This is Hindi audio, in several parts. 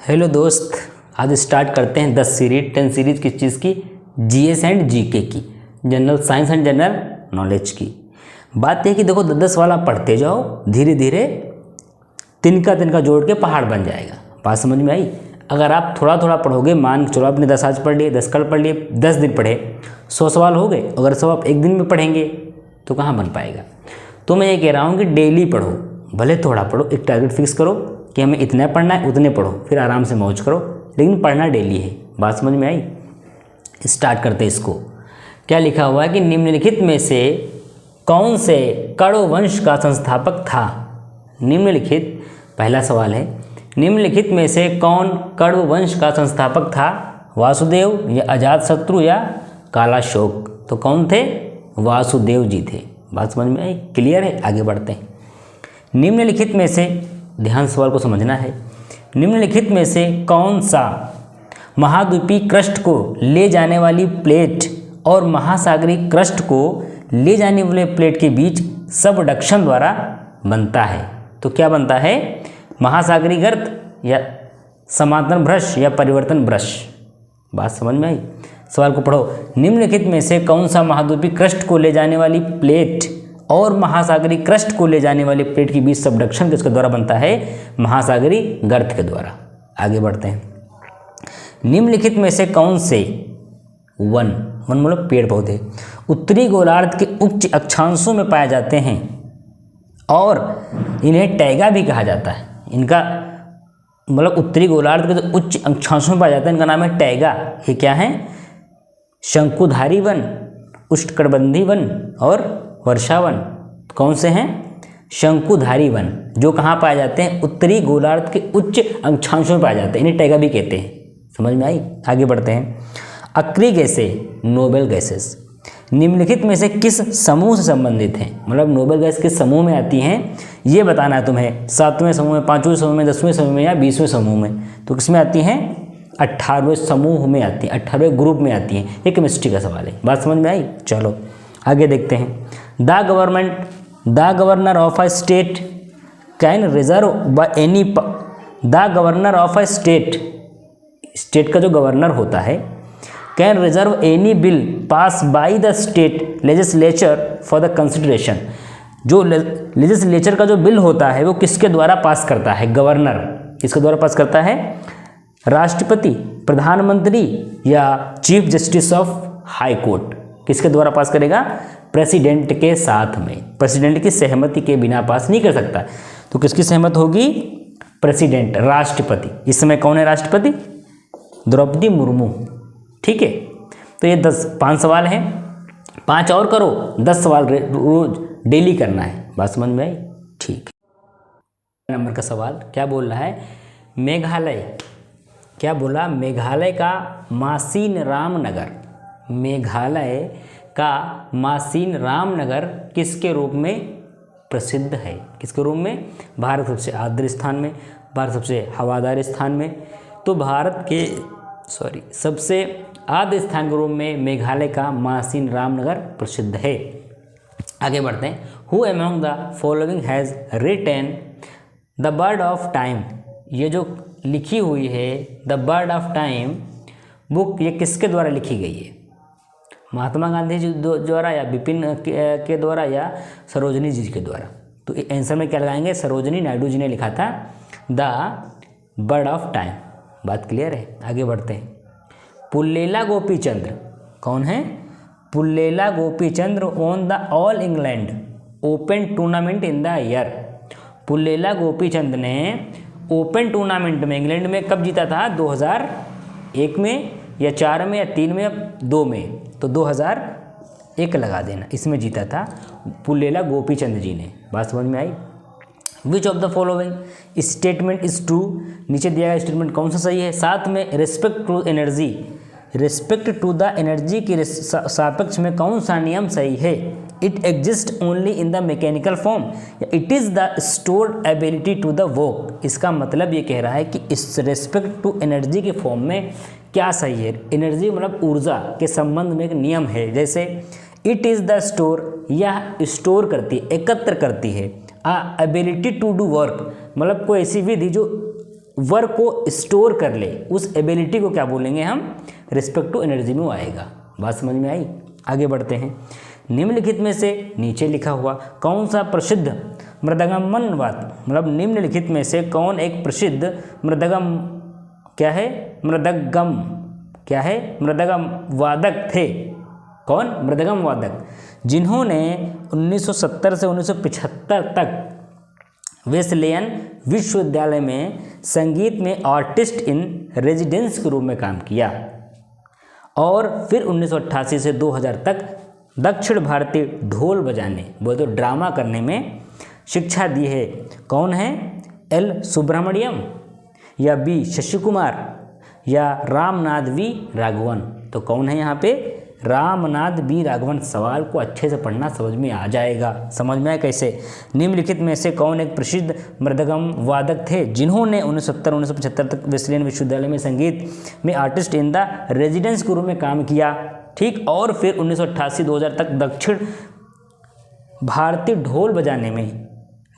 हेलो दोस्त, आज स्टार्ट करते हैं 10 सीरीज किस चीज़ की? जीएस एंड जीके की, general science and general knowledge की। बात है कि देखो 10 वाला पढ़ते जाओ, धीरे धीरे तिनका तिनका जोड़ के पहाड़ बन जाएगा। बात समझ में आई? अगर आप थोड़ा थोड़ा पढ़ोगे, मान चलो आपने 10 आज पढ़ लिए, 10 कल पढ़ लिए, 10 दिन पढ़े, 100 सवाल हो गए। अगर सब आप एक दिन में पढ़ेंगे तो कहाँ बन पाएगा? तो मैं ये कह रहा हूँ कि डेली पढ़ो, भले थोड़ा पढ़ो, एक टारगेट फिक्स करो कि हमें इतना पढ़ना है, उतने पढ़ो, फिर आराम से मौज करो, लेकिन पढ़ना डेली है। बात समझ में आई? स्टार्ट करते हैं इसको। क्या लिखा हुआ है कि निम्नलिखित में से कौन से कण्व वंश का संस्थापक था? निम्नलिखित, पहला सवाल है, निम्नलिखित में से कौन कण्व वंश का संस्थापक था? वासुदेव या अजातशत्रु या कालाशोक? तो कौन थे? वासुदेव जी थे। बात समझ में आई? क्लियर है? आगे बढ़ते हैं। निम्नलिखित में से, ध्यान सवाल को समझना है, निम्नलिखित में से कौन सा महाद्वीपीय क्रस्ट को ले जाने वाली प्लेट और महासागरीय क्रस्ट को ले जाने वाले प्लेट के बीच सबडक्शन द्वारा बनता है? तो क्या बनता है? महासागरीय गर्त या समांतर भ्रश या परिवर्तन भ्रश? बात समझ में आई? सवाल को पढ़ो। निम्नलिखित में से कौन सा महाद्वीपीय क्रस्ट को ले जाने वाली प्लेट और महासागरीय क्रस्ट को ले जाने वाले प्लेट के बीच सबडक्शन किसके द्वारा बनता है? महासागरीय गर्त के द्वारा। आगे बढ़ते हैं। निम्नलिखित में से कौन से वन मतलब पेड़ पौधे उत्तरी गोलार्ध के उच्च अक्षांशों में पाए जाते हैं और इन्हें टैगा भी कहा जाता है? इनका मतलब उत्तरी गोलार्ध के जो उच्च अक्षांशों में पाया जाता है, इनका नाम है टैगा। ये क्या है? शंकुधारी वन, उष्णकटिबंधीय वन और वर्षावन। कौन से हैं? शंकुधारी वन, जो कहाँ पाए जाते हैं? उत्तरी गोलार्ध के उच्च अक्षांशों में पाए जाते हैं। इन्हें टैगा भी कहते हैं। समझ में आई? आगे बढ़ते हैं। अक्रिय गैसें, नोबेल गैसेस, निम्नलिखित में से किस समूह से संबंधित हैं? मतलब नोबेल गैस किस समूह में आती हैं, ये बताना है तुम्हें। 7वें समूह में, 5वें समूह में, 10वें समूह में या 20वें समूह में? तो किस में आती हैं? 18वें समूह में आती हैं, 18वें ग्रुप में आती हैं। ये केमिस्ट्री का सवाल है। बात समझ में आई? चलो आगे देखते हैं। The governor of a state can reserve by any, the governor of a state का जो गवर्नर होता है, can reserve any bill pass by the state legislature for the consideration. जो लेजिस्लेचर का जो बिल होता है वो किसके द्वारा पास करता है? गवर्नर। किसके द्वारा पास करता है? राष्ट्रपति, प्रधानमंत्री या chief justice of high court? किसके द्वारा पास करेगा? प्रेसिडेंट के साथ में। प्रेसिडेंट की सहमति के बिना पास नहीं कर सकता। तो किसकी सहमत होगी? प्रेसिडेंट, राष्ट्रपति। इस समय कौन है राष्ट्रपति? द्रौपदी मुर्मू। ठीक है। तो ये 5 सवाल हैं, 5 और करो, 10 सवाल रोज डेली करना है। बात समझ में आई? ठीक है। नंबर का सवाल क्या बोल रहा है? मेघालय, क्या बोला? मेघालय का मासिन रामनगर, मेघालय का मासिन रामनगर किसके रूप में प्रसिद्ध है? किसके रूप में? भारत सबसे आर्द्र स्थान में, भारत सबसे हवादार स्थान में। तो भारत के सबसे आर्द्र स्थान के रूप में मेघालय का मासिन रामनगर प्रसिद्ध है। आगे बढ़ते हैं। Who among the following has written the bird of time? ये जो लिखी हुई है the bird of time book, ये किसके द्वारा लिखी गई है? महात्मा गांधी जी द्वारा या विपिन के द्वारा या सरोजनी जी के द्वारा? तो आंसर में क्या लगाएंगे? सरोजनी नायडू जी ने लिखा था द बर्ड ऑफ टाइम। बात क्लियर है? आगे बढ़ते हैं। पुल्लेला गोपीचंद्र कौन है? Pullela Gopichandra own the all England open tournament in the year. Pullela Gopichand ने ओपन टूर्नामेंट में इंग्लैंड में कब जीता था? 2001 में या 4 में या 3 में या 2 में? तो 2001 लगा देना, इसमें जीता था पुल्लेला गोपीचंद जी ने। बात समझ में आई? Which of the following statement is true? नीचे दिया गया स्टेटमेंट कौन सा सही है? साथ में respect to energy, respect to the energy के सापेक्ष में कौन सा नियम सही है? It exist only in the mechanical form, it is the stored ability to the work. इसका मतलब ये कह रहा है कि इस रिस्पेक्ट टू एनर्जी के फॉर्म में क्या सही है? एनर्जी मतलब ऊर्जा के संबंध में एक नियम है, जैसे इट इज़ द स्टोर, यह स्टोर करती है, एकत्र करती है। एबिलिटी टू डू वर्क मतलब कोई ऐसी विधि जो वर्क को स्टोर कर ले, उस एबिलिटी को क्या बोलेंगे हम, रिस्पेक्ट टू एनर्जी में वो आएगा। बात समझ में आई? आगे बढ़ते हैं। निम्नलिखित में से नीचे लिखा हुआ कौन सा प्रसिद्ध मृदंगमवाद, मतलब निम्नलिखित में से कौन एक प्रसिद्ध मृदंगम क्या है, मृदंगम क्या है, मृदंगम वादक थे। कौन? मृदंगम वादक, जिन्होंने 1970 से 1975 तक वेस्लेयन विश्वविद्यालय में संगीत में आर्टिस्ट इन रेजिडेंस के रूप में काम किया और फिर 1988 से 2000 तक दक्षिण भारतीय ढोल बजाने, वो तो ड्रामा करने में शिक्षा दी है। कौन है? एल सुब्रमण्यम या बी शशि कुमार या रामनाथ वी राघवन। तो कौन है यहाँ पे? रामनाथ बी राघवन। सवाल को अच्छे से पढ़ना, समझ में आ जाएगा। समझ में आए कैसे? निम्नलिखित में से कौन एक प्रसिद्ध मृदंगम वादक थे जिन्होंने 1970-1975 तक वेस्लेयन विश्वविद्यालय में संगीत में आर्टिस्ट इन द रेजिडेंस के रूप में काम किया, ठीक, और फिर 1988-2000 तक दक्षिण भारतीय ढोल बजाने में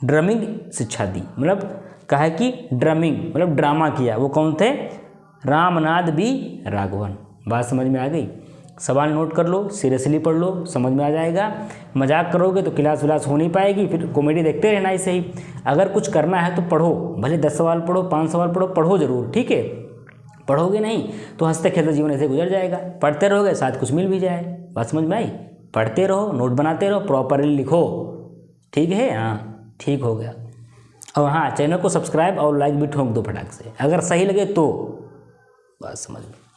ड्रमिंग शिक्षा दी, मतलब कहा कि ड्रमिंग मतलब ड्रामा किया। वो कौन थे? रामनाथ बी राघवन। बात समझ में आ गई? सवाल नोट कर लो, सीरियसली पढ़ लो, समझ में आ जाएगा। मजाक करोगे तो क्लास विलास हो नहीं पाएगी, फिर कॉमेडी देखते रहना ही सही। अगर कुछ करना है तो पढ़ो, भले 10 सवाल पढ़ो, 5 सवाल पढ़ो, पढ़ो जरूर, ठीक है। पढ़ोगे नहीं तो हंसते खेलते जीवन ऐसे गुजर जाएगा। पढ़ते रहोगे, साथ कुछ मिल भी जाए। बात समझ में आई? पढ़ते रहो, नोट बनाते रहो, प्रॉपरली लिखो, ठीक है। हाँ, ठीक हो गया। और हाँ, चैनल को सब्सक्राइब और लाइक भी ठोक दो फटाक से, अगर सही लगे तो। बात समझ लो।